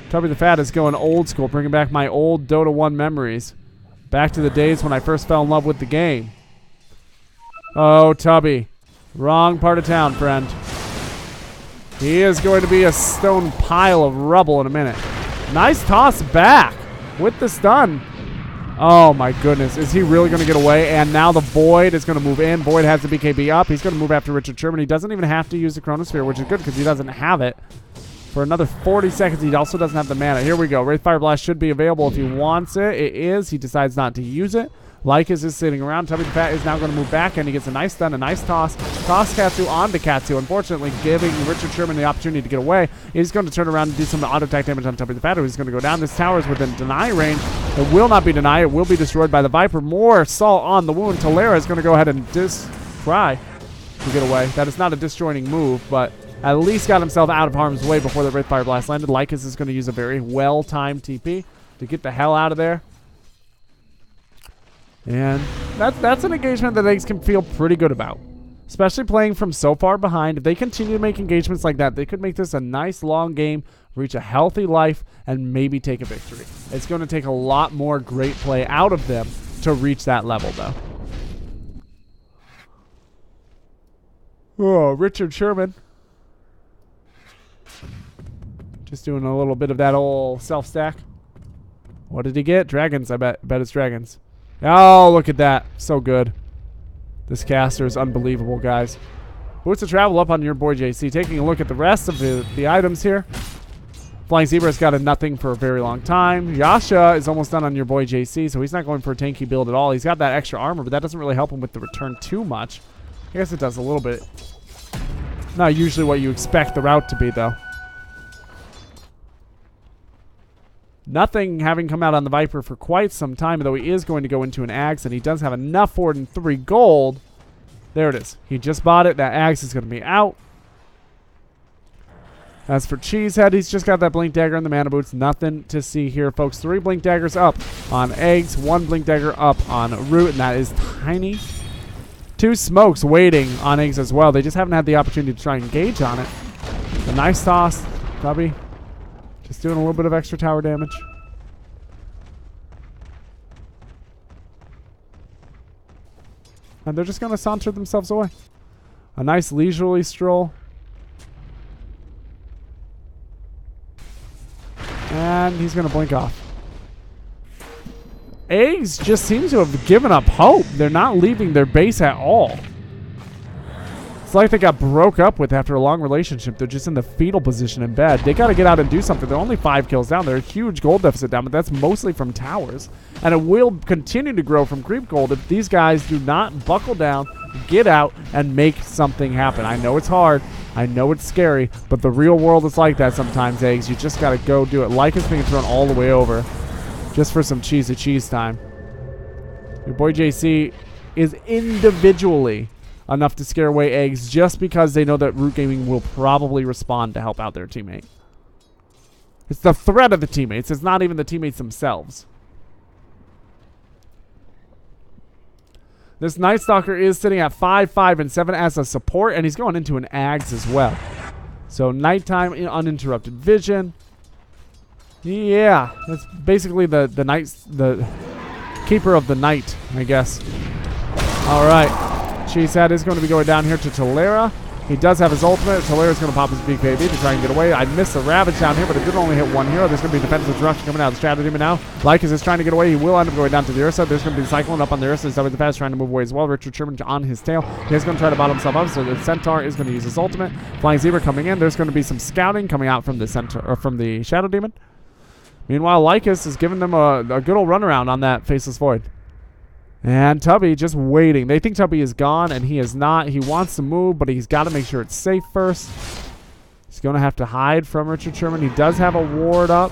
Tubby the Fat is going old school, bringing back my old Dota 1 memories. Back to the days when I first fell in love with the game. Oh, Tubby. Wrong part of town, friend. He is going to be a stone pile of rubble in a minute. Nice toss back with the stun. Oh, my goodness. Is he really going to get away? And now the Void is going to move in. Void has the BKB up. He's going to move after Richard Sherman. He doesn't even have to use the Chronosphere, which is good because he doesn't have it. For another 40 seconds, he also doesn't have the mana. Here we go. Wraith Fire Blast should be available if he wants it. It is. He decides not to use it. Lycus is sitting around. Tubby the Fat is now going to move back, and he gets a nice stun, a nice toss. Toss Katsu onto Katsu, unfortunately giving Richard Sherman the opportunity to get away. He's going to turn around and do some auto-attack damage on Tubby the Fat, who's going to go down. This tower is within deny range. It will not be denied. It will be destroyed by the Viper. More salt on the wound. Talera is going to go ahead and try to get away. That is not a disjointing move, but at least got himself out of harm's way before the Wraith Fire Blast landed. Lycus is going to use a very well-timed TP to get the hell out of there. And that's an engagement that Eggs can feel pretty good about. Especially playing from so far behind. If they continue to make engagements like that, they could make this a nice long game, reach a healthy life, and maybe take a victory. It's going to take a lot more great play out of them to reach that level, though. Oh, Richard Sherman. Just doing a little bit of that old self-stack. What did he get? Dragons, I bet. I bet it's dragons. Oh, look at that. So good. This caster is unbelievable, guys. Boots of Travel up on your boy JC. Taking a look at the rest of the items here. Flying Zebra's got a nothing for a very long time. Yasha is almost done on your boy JC, so he's not going for a tanky build at all. He's got that extra armor, but that doesn't really help him with the return too much. I guess it does a little bit. Not usually what you expect the route to be, though. Nothing having come out on the Viper for quite some time, though he is going to go into an Axe, and he does have enough for it in 3 gold. There it is. He just bought it. That Axe is going to be out. As for Cheesehead, he's just got that Blink Dagger and the Mana Boots. Nothing to see here, folks. 3 Blink Daggers up on Eggs, 1 Blink Dagger up on Root, and that is tiny. 2 Smokes waiting on Eggs as well. They just haven't had the opportunity to try and engage on it. A nice toss. Tubby just doing a little bit of extra tower damage. And they're just going to saunter themselves away. A nice leisurely stroll. And he's going to blink off. Eggs just seems to have given up hope. They're not leaving their base at all. It's like they got broke up with after a long relationship. They're just in the fetal position in bed. They got to get out and do something. They're only 5 kills down. They're a huge gold deficit down, but that's mostly from towers. And it will continue to grow from creep gold if these guys do not buckle down, get out, and make something happen. I know it's hard. I know it's scary, but the real world is like that sometimes, Eggs. You just got to go do it. Like it's being thrown all the way over just for some cheesy cheese time. Your boy JC is individually enough to scare away Eggs just because they know that Root Gaming will probably respond to help out their teammate. It's the threat of the teammates. It's not even the teammates themselves. This Night Stalker is sitting at 5, 5, and 7 as a support, and he's going into an Ags as well. So nighttime uninterrupted vision. Yeah, that's basically the keeper of the night, I guess. All right, Cheesehead is going to be going down here to Talera. He does have his ultimate. Talera's going to pop his BKB to try and get away. I missed the Ravage down here, but it did only hit 1 hero. There's going to be defensive disruption coming out of the Shadow Demon now. Lycus is trying to get away. He will end up going down to the Ursa. There's going to be Cyclone up on the Ursa. He's always the fast trying to move away as well. Richard Sherman on his tail. He's going to try to bottom himself up, so the Centaur is going to use his ultimate. Flying Zebra coming in. There's going to be some scouting coming out from the Centaur, or from the Shadow Demon. Meanwhile, Lycus is giving them a good old runaround on that Faceless Void. And Tubby just waiting. They think Tubby is gone, and he is not. He wants to move, but he's got to make sure it's safe first. He's going to have to hide from Richard Sherman. He does have a ward up.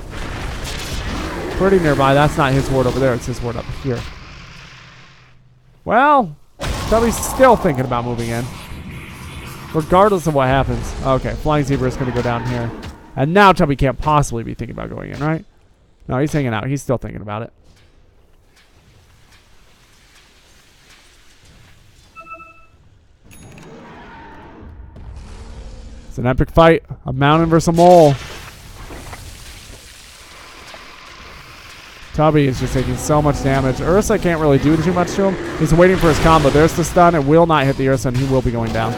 Pretty nearby. That's not his ward over there. It's his ward up here. Well, Tubby's still thinking about moving in, regardless of what happens. Okay, Flying Zebra is going to go down here. And now Tubby can't possibly be thinking about going in, right? No, he's hanging out. He's still thinking about it. It's an epic fight. A mountain versus a mole. Tubby is just taking so much damage. Ursa can't really do too much to him. He's waiting for his combo. There's the stun. It will not hit the Ursa, and he will be going down.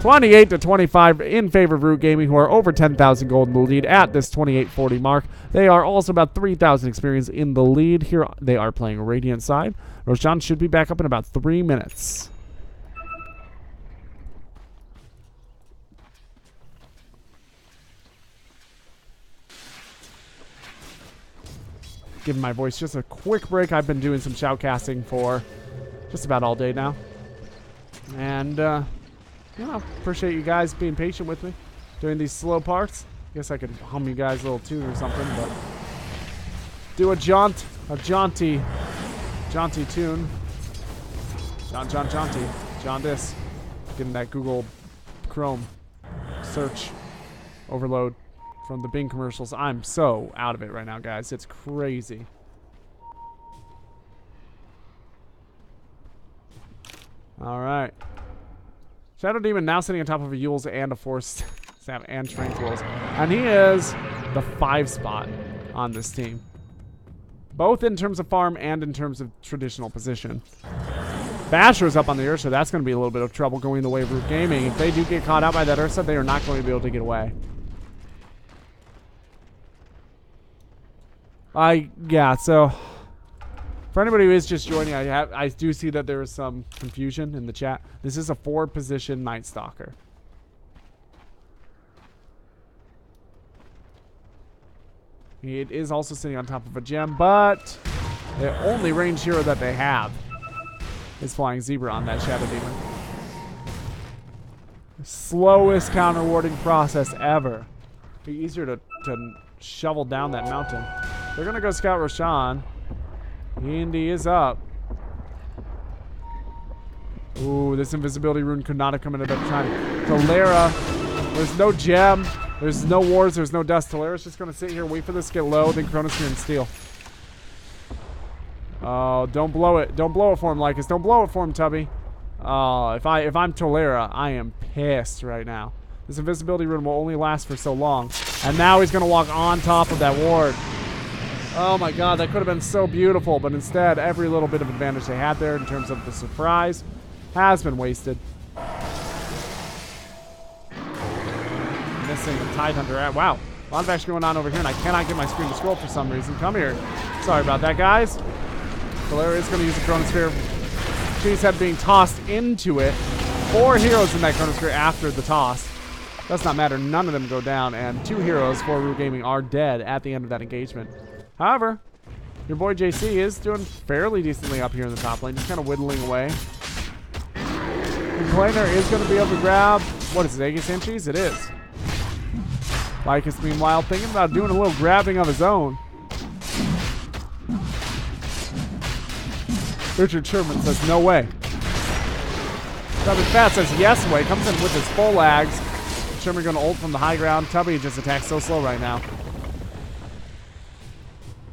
28-25 in favor of Root Gaming, who are over 10,000 gold in the lead at this 28-40 mark. They are also about 3,000 experience in the lead. Here they are playing Radiant side. Roshan should be back up in about 3 minutes. Giving my voice just a quick break. I've been doing some shoutcasting for just about all day now. And, you know, appreciate you guys being patient with me during these slow parts. Guess I could hum you guys a little tune or something, but do a jaunty tune. Jaundice. Getting that Google Chrome search overload from the Bing commercials. I'm so out of it right now, guys. It's crazy. All right. Shadow Demon now sitting on top of a Yules and a Force Staff and Tranquils. And he is the 5 spot on this team. Both in terms of farm and in terms of traditional position. Basher is up on the Ursa. That's going to be a little bit of trouble going the way of Root Gaming. If they do get caught out by that Ursa, they are not going to be able to get away. Yeah, so for anybody who is just joining, I do see that there is some confusion in the chat. This is a 4-position Night Stalker. It is also sitting on top of a gem, but the only range hero that they have is Flying Zebra on that Shadow Demon. The slowest counter warding process ever. Be easier to shovel down that mountain. They're going to go scout Roshan. Indy is up. Ooh, this invisibility rune could not have come into that time. Talera, there's no gem. There's no wars. There's no dust. Talera's just going to sit here, wait for this to get low, then Chronosphere and steal. Oh, don't blow it. Don't blow it for him, Lycus. Don't blow it for him, Tubby. Oh, if I'm Talera, I am pissed right now. This invisibility rune will only last for so long. And now he's going to walk on top of that ward. Oh my god, that could have been so beautiful, but instead, every little bit of advantage they had there in terms of the surprise has been wasted. Missing the Tidehunter. Wow, a lot of action going on over here, and I cannot get my screen to scroll for some reason. Come here. Sorry about that, guys. Valeria is going to use the Chronosphere. Cheesehead being tossed into it. 4 heroes in that Chronosphere after the toss. Does not matter. None of them go down, and 2 heroes for Rue Gaming are dead at the end of that engagement. However, your boy JC is doing fairly decently up here in the top lane, just kind of whittling away. Complainer is going to be able to grab, what is it, Aegis and Cheese? It is. Lycus, meanwhile, thinking about doing a little grabbing of his own. Richard Sherman says, no way. Tubby Fat says, yes way. Comes in with his full lags. Sherman going to ult from the high ground. Tubby just attacks so slow right now.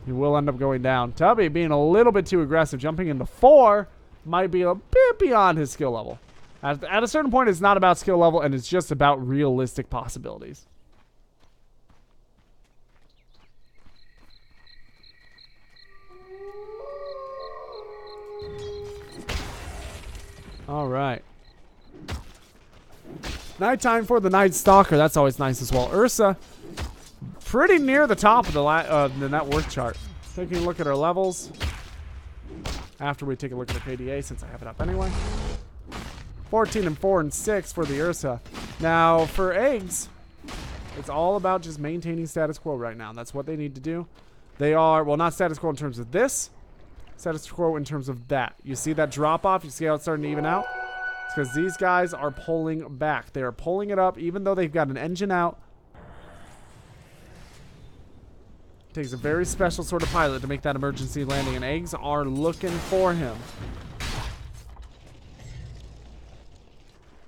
He will end up going down. Tubby being a little bit too aggressive. Jumping into 4 might be a bit beyond his skill level. At a certain point, it's not about skill level, and it's just about realistic possibilities. All right. Nighttime for the Night Stalker. That's always nice as well. Ursa, pretty near the top of the net worth chart. Taking a look at our levels. After we take a look at the KDA, since I have it up anyway. 14 and 4 and 6 for the Ursa. Now, for eggs, it's all about just maintaining status quo right now. That's what they need to do. They are, well, not status quo in terms of this. Status quo in terms of that. You see that drop off? You see how it's starting to even out? It's because these guys are pulling back. They are pulling it up even though they've got an engine out. It takes a very special sort of pilot to make that emergency landing, and eggs are looking for him.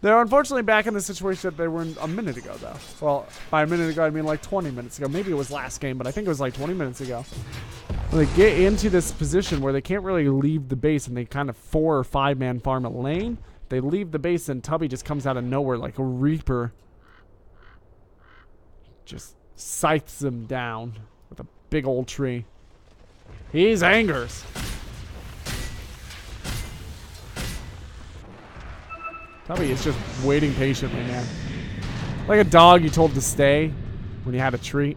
They're unfortunately back in the situation that they were in a minute ago, though. Well, by a minute ago, I mean like 20 minutes ago. Maybe it was last game, but I think it was like 20 minutes ago. When they get into this position where they can't really leave the base and they kind of 4 or 5 man farm a lane, they leave the base and Tubby just comes out of nowhere like a reaper. Just scythes them down with a big old tree. He's angers. Tubby is just waiting patiently, man. Like a dog you told to stay when you had a treat.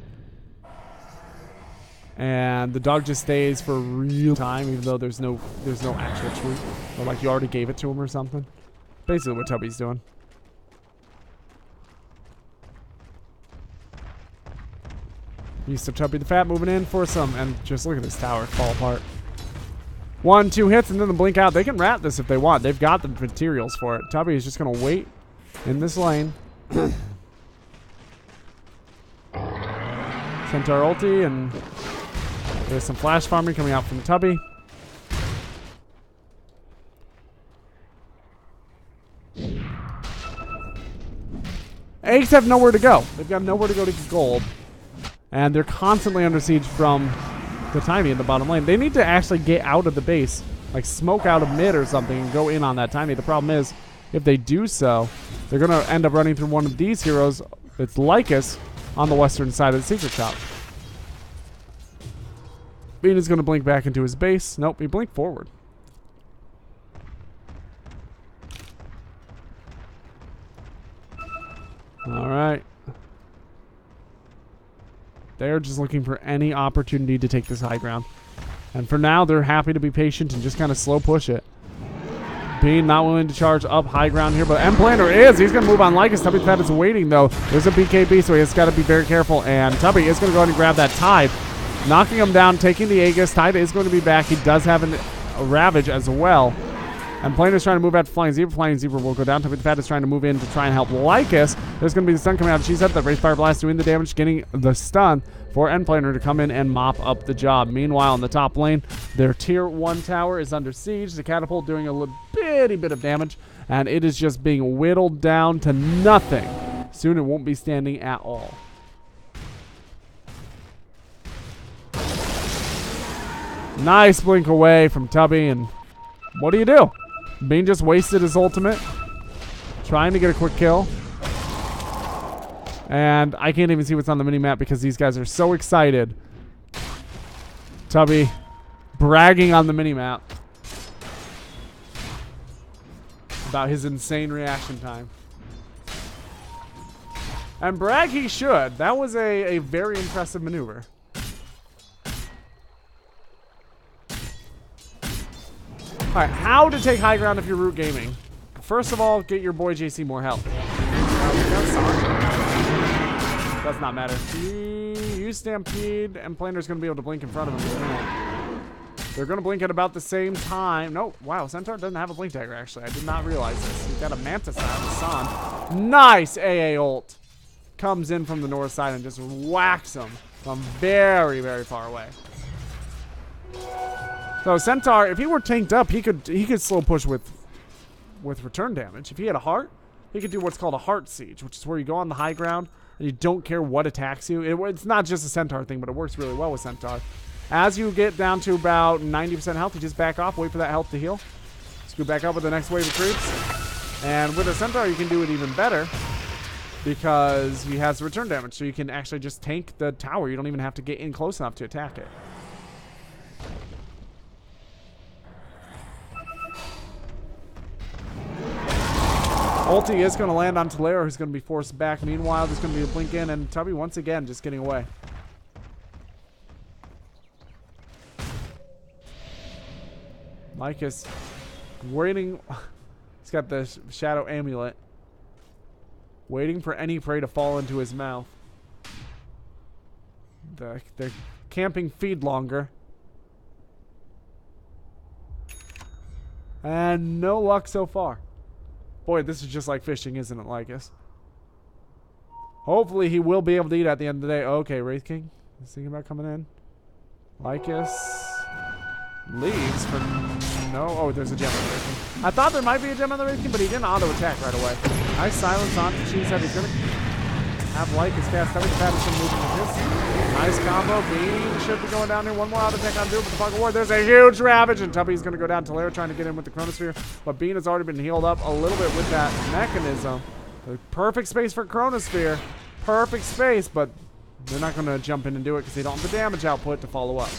And the dog just stays for a real time, even though there's no actual treat. Or like you already gave it to him or something. Basically what Tubby's doing. Used to Tubby the Fat moving in for some, and just look at this tower fall apart. 1, 2 hits, and then the blink out. They can rat this if they want. They've got the materials for it. Tubby is just going to wait in this lane. Centaur ulti, and there's some flash farming coming out from Tubby. Eggs have nowhere to go. They've got nowhere to go to get gold. And they're constantly under siege from the Tiny in the bottom lane. They need to actually get out of the base, like smoke out of mid or something and go in on that Tiny. The problem is, if they do so, they're going to end up running through one of these heroes. It's Lycus on the western side of the secret shop. Bean is going to blink back into his base. Nope, he blinked forward. All right. They're just looking for any opportunity to take this high ground. And for now, they're happy to be patient and just kind of slow push it. Bean not willing to charge up high ground here, but M-Planner is. He's going to move on Lycus. Tubby Fat is waiting, though. There's a BKB, so he has got to be very careful. And Tubby is going to go ahead and grab that Tide. Knocking him down, taking the Aegis. Tide is going to be back. He does have a Ravage as well. And Planer's trying to move out to Flying Zebra. Flying Zebra will go down. Tubby is trying to move in to try and help Lycus. There's going to be the stun coming out. She's at the Wraith Fire Blast doing the damage, getting the stun for End Planer to come in and mop up the job. Meanwhile, in the top lane, their tier 1 tower is under siege. The catapult doing a little bitty bit of damage, and it is just being whittled down to nothing. Soon it won't be standing at all. Nice blink away from Tubby, and what do? Bean just wasted his ultimate, trying to get a quick kill. And I can't even see what's on the minimap because these guys are so excited. Tubby bragging on the minimap about his insane reaction time. And brag he should. That was a very impressive maneuver. Alright, how to take high ground if you're Root Gaming. First of all, get your boy JC more help. Does not matter. Use Stampede, and Planer's going to be able to blink in front of him. They're going to blink at about the same time. No, wow, Centaur doesn't have a blink dagger, actually. I did not realize this. He's got a Mantis out of San. Nice AA ult. Comes in from the north side and just whacks him from very, very far away. So Centaur, if he were tanked up, he could slow push with return damage. If he had a heart, he could do what's called a heart siege, which is where you go on the high ground and you don't care what attacks you. It's not just a Centaur thing, but it works really well with Centaur. As you get down to about 90% health, you just back off, wait for that health to heal. Scoot back up with the next wave of creeps. And with a Centaur, you can do it even better because he has return damage, so you can actually just tank the tower. You don't even have to get in close enough to attack it. Ulti is going to land on Talero, who's going to be forced back. Meanwhile, there's going to be a blink in, and Tubby once again just getting away. Lycus waiting. He's got the Shadow Amulet. Waiting for any prey to fall into his mouth. They're camping feed longer. And no luck so far. Boy, this is just like fishing, isn't it, Lycus? Hopefully he will be able to eat at the end of the day. Okay, Wraith King is thinking about coming in. Lycus leaves for no. Oh, there's a gem on the Wraith King. I thought there might be a gem on the Wraith King, but he didn't auto attack right away. Nice silence on Cheesehead. He's gonna have Lycus cast every Patterson moving with this. Nice combo. Bean should be going down here. One more auto attack on Dude with the Fog of War. There's a huge Ravage, and Tubby's going to go down. Talero trying to get in with the Chronosphere, but Bean has already been healed up a little bit with that mechanism. The perfect space for Chronosphere. Perfect space, but they're not going to jump in and do it because they don't have the damage output to follow up.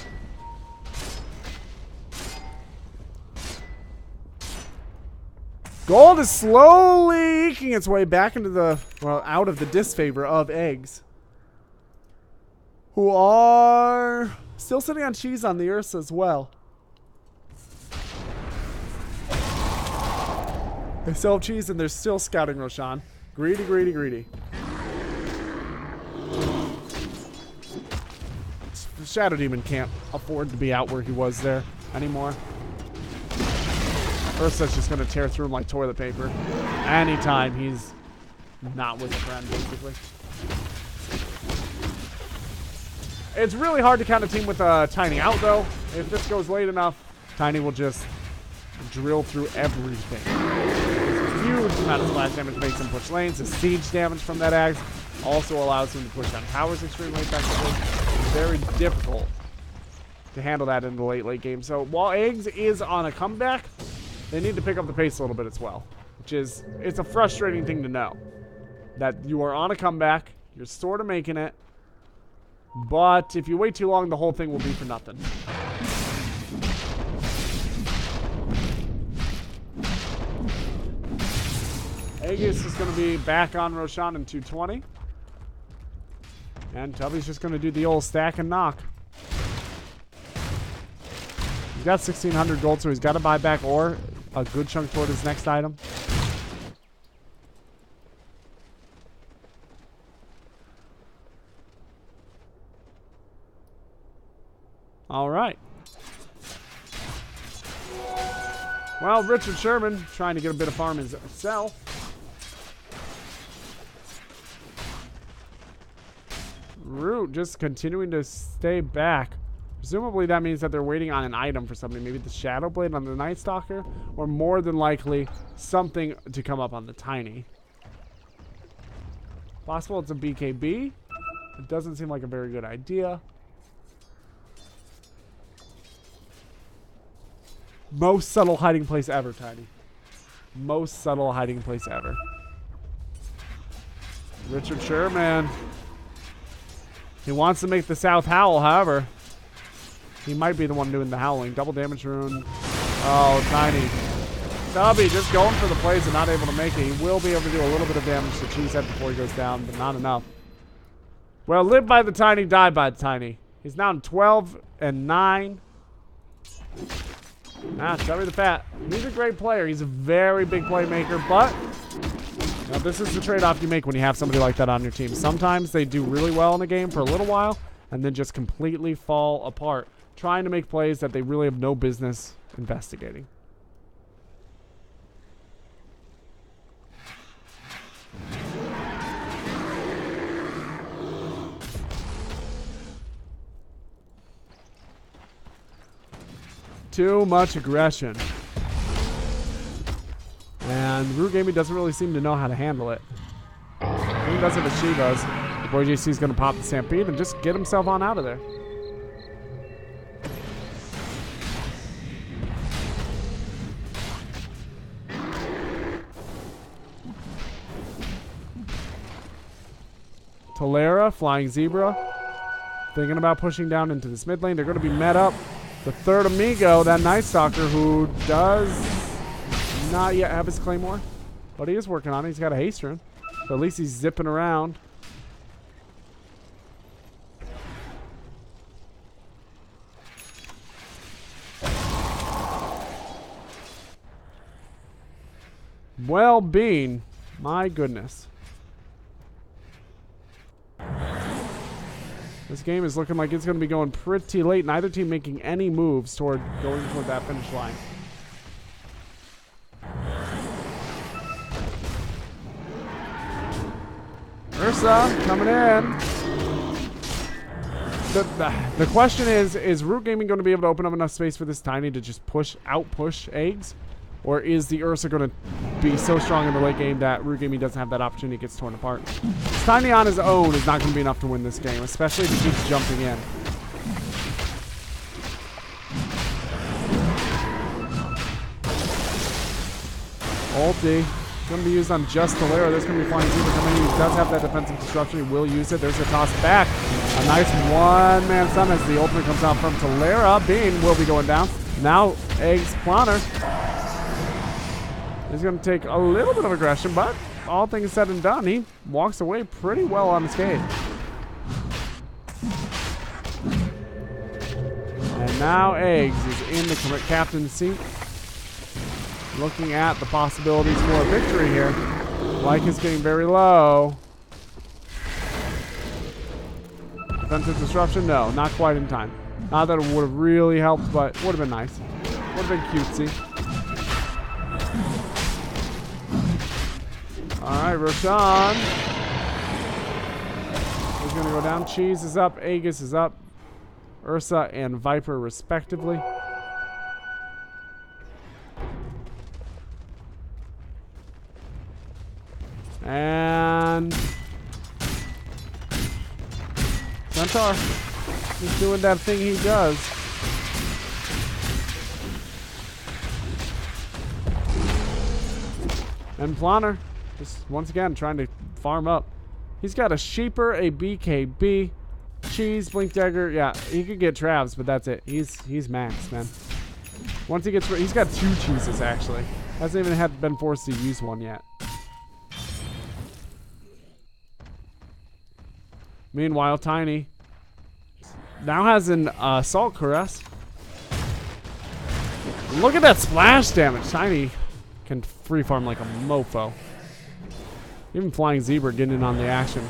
Gold is slowly eking its way back into the, well, out of the disfavor of eggs, who are still sitting on cheese on the Ursa as well. They still have cheese and they're still scouting Roshan. Greedy, greedy, greedy. The Shadow Demon can't afford to be out where he was there anymore. Ursa's just going to tear through him like toilet paper anytime he's not with a friend, basically. It's really hard to count a team with Tiny out, though. If this goes late enough, Tiny will just drill through everything. Huge amount of splash damage makes him push lanes. The siege damage from that axe also allows him to push on towers extremely effectively. It's very difficult to handle that in the late game. So while Eggs is on a comeback, they need to pick up the pace a little bit as well, which is, it's a frustrating thing to know. That you are on a comeback, you're sort of making it, but if you wait too long, the whole thing will be for nothing. Aegis is going to be back on Roshan in 220. And Tubby's just going to do the old stack and knock. He's got 1,600 gold, so he's got to buy back ore. A good chunk toward his next item. All right. Well, Richard Sherman trying to get a bit of farm himself. Root just continuing to stay back. Presumably that means that they're waiting on an item for somebody. Maybe the Shadow Blade on the Night Stalker, or more than likely something to come up on the Tiny. Possible it's a BKB. It doesn't seem like a very good idea. Most subtle hiding place ever, Tiny. Most subtle hiding place ever. Richard Sherman. He wants to make the South howl, however. He might be the one doing the howling. Double damage rune. Oh, Tiny. Stubby just going for the plays and not able to make it. He will be able to do a little bit of damage to Cheesehead before he goes down, but not enough. Well, live by the Tiny, die by the Tiny. He's now in 12 and 9. Stubby the Fat. He's a great player. He's a very big playmaker, but now, this is the trade-off you make when you have somebody like that on your team. Sometimes they do really well in a game for a little while and then just completely fall apart, trying to make plays that they really have no business investigating. Too much aggression. And Root Gaming doesn't really seem to know how to handle it. He does it as she does. Boy JC's going to pop the Stampede and just get himself on out of there. Tolera, Flying Zebra, thinking about pushing down into this mid lane. They're going to be met up. The third Amigo, that Night Stalker, who does not yet have his Claymore, but he is working on it. He's got a haste rune, so at least he's zipping around. Well, Bean, my goodness. This game is looking like it's going to be going pretty late. Neither team making any moves toward going toward that finish line. Ursa coming in. The question is Root Gaming going to be able to open up enough space for this Tiny to just out-push eggs? Or is the Ursa going to be so strong in the late game that Root Gaming doesn't have that opportunity, gets torn apart? Tiny on his own is not going to be enough to win this game, especially if he keeps jumping in. Ulti. Going to be used on just Tolera. There's going to be Flying Zebra coming in. He does have that defensive disruption. He will use it. There's a toss back. A nice one-man stun as the ultimate comes out from Tolera. Bean will be going down. Now, Eggs Planner. He's going to take a little bit of aggression, but all things said and done, he walks away pretty well unscathed. And now Eggs is in the captain's seat, looking at the possibilities for a victory here. Like is getting very low. Defensive disruption? No, not quite in time. Not that it would have really helped, but would have been nice. Would have been cutesy. Alright, Roshan. He's going to go down. Cheese is up. Aegis is up. Ursa and Viper, respectively. And Centaur is doing that thing he does. And Planner just once again trying to farm up. He's got a Sheeper, a BKB, Cheese, Blink Dagger. Yeah, he could get Travs, but that's it. He's maxed, man. Once he gets, he's got 2 Cheeses actually. Hasn't even been forced to use one yet. Meanwhile, Tiny now has an Assault Caress. Look at that splash damage. Tiny can free farm like a mofo. Even Flying Zebra getting in on the action.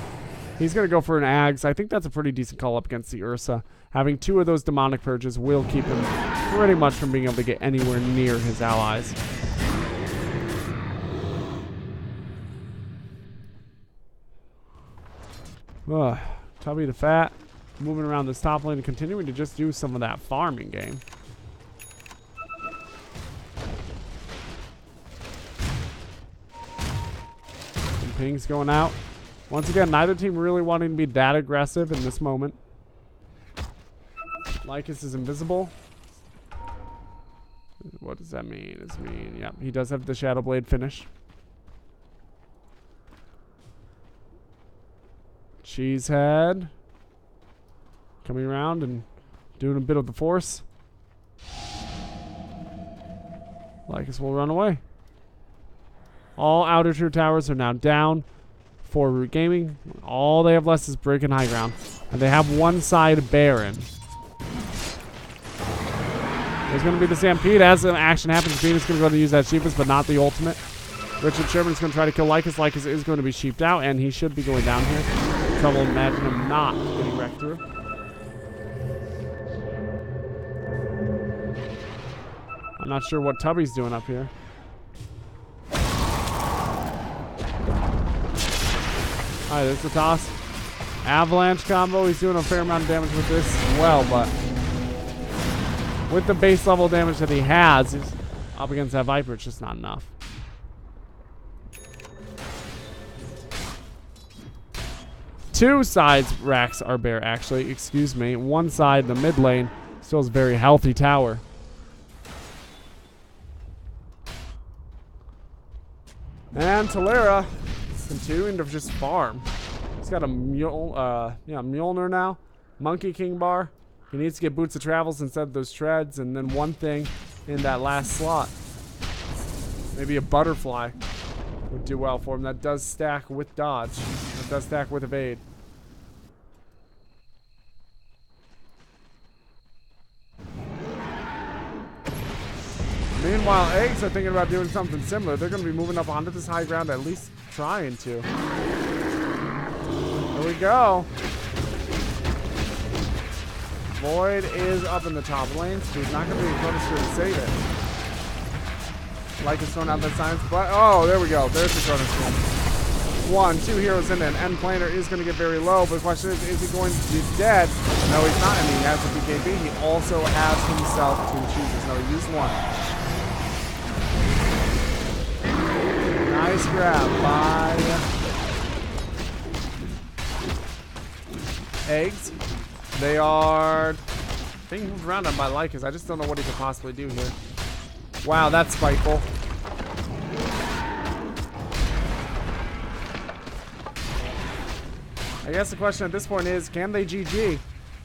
He's going to go for an Ags. I think that's a pretty decent call up against the Ursa. Having 2 of those Demonic Purges will keep him pretty much from being able to get anywhere near his allies. Tubby the Fat moving around this top lane and continuing to just do some of that farming game. Some pings going out. Once again, neither team really wanting to be that aggressive in this moment. Lycus is invisible. What does that mean? Does it mean, yeah, he does have the Shadow Blade finish. Cheesehead coming around and doing a bit of the force. Lycus will run away. All outer tier towers are now down for Root Gaming. All they have left is breaking high ground. And they have one side barren. There's going to be the Stampede. As an action happens, Bean is going to go to use that Sheepus, but not the ultimate. Richard Sherman is going to try to kill Lycus. Lycus is going to be sheeped out, and he should be going down here. Trouble imagine him not getting wrecked through. I'm not sure what Tubby's doing up here. Alright, there's the toss. Avalanche combo. He's doing a fair amount of damage with this as well, but with the base level damage that he has, he's up against that Viper. It's just not enough. Two sides racks are bare, actually. Excuse me. One side, the mid lane, still has a very healthy tower. And Talera is continuing to just farm. He's got a Mjolnir now. Monkey King bar. He needs to get Boots of Travels instead of those treads, and then one thing in that last slot. Maybe a butterfly would do well for him. That does stack with dodge. That does stack with evade. Meanwhile, Eggs are thinking about doing something similar. They're going to be moving up onto this high ground, at least trying to. There we go. Void is up in the top lane, so he's not going to be close to save it. Lycus throwing out that science, but oh, there we go. There's the Chronos Storm. 1, 2 heroes in, and end planer is going to get very low, but the question is he going to be dead? No, he's not. I mean, he has the BKB. He also has himself two chooses. No, he used one. Nice grab by Eggs. They are being moved around on by Lycus. I just don't know what he could possibly do here. Wow, that's spiteful. I guess the question at this point is, can they GG?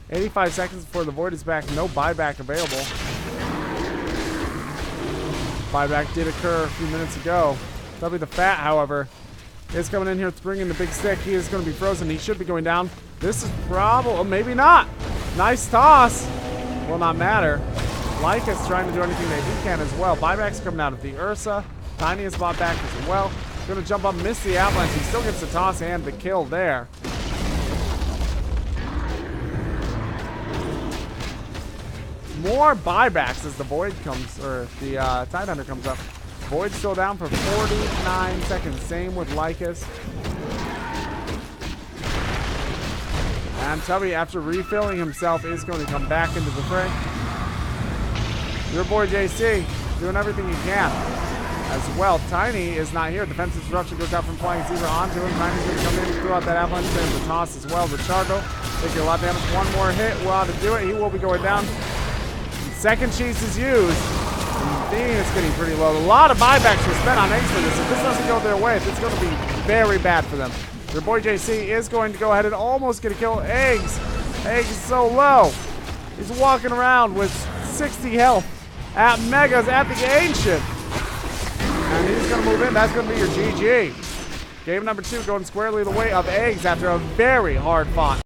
85 seconds before the Void is back. No buyback available. Buyback did occur a few minutes ago. Tubby the Fat, however, is coming in here bringing the big stick. He is going to be frozen. He should be going down. This is probably, oh, maybe not. Nice toss. Will not matter. Lycus trying to do anything that he can as well. Buyback's coming out of the Ursa. Tiny is bought back as well. Going to jump up, miss the avalanche. He still gets the toss and the kill there. More buybacks as the Void comes, or the Tidehunter comes up. Void's still down for 49 seconds. Same with Lycus. And Tubby, after refilling himself, is going to come back into the fray. Your boy JC doing everything he can as well. Tiny is not here. Defensive disruption goes out from Flying Zebra onto him. Tiny's going to come in, throw out that avalanche, there's the toss as well. Richardo taking a lot of damage. One more hit will ought to do it. He will be going down. Second cheese is used. Dean is getting pretty low. A lot of buybacks were spent on Eggs for this. If this doesn't go their way, it's going to be very bad for them. Your boy JC is going to go ahead and almost get a kill. Eggs. Eggs is so low. He's walking around with 60 health at Megas at the Ancient. And he's going to move in. That's going to be your GG. Game number 2 going squarely the way of Eggs after a very hard fought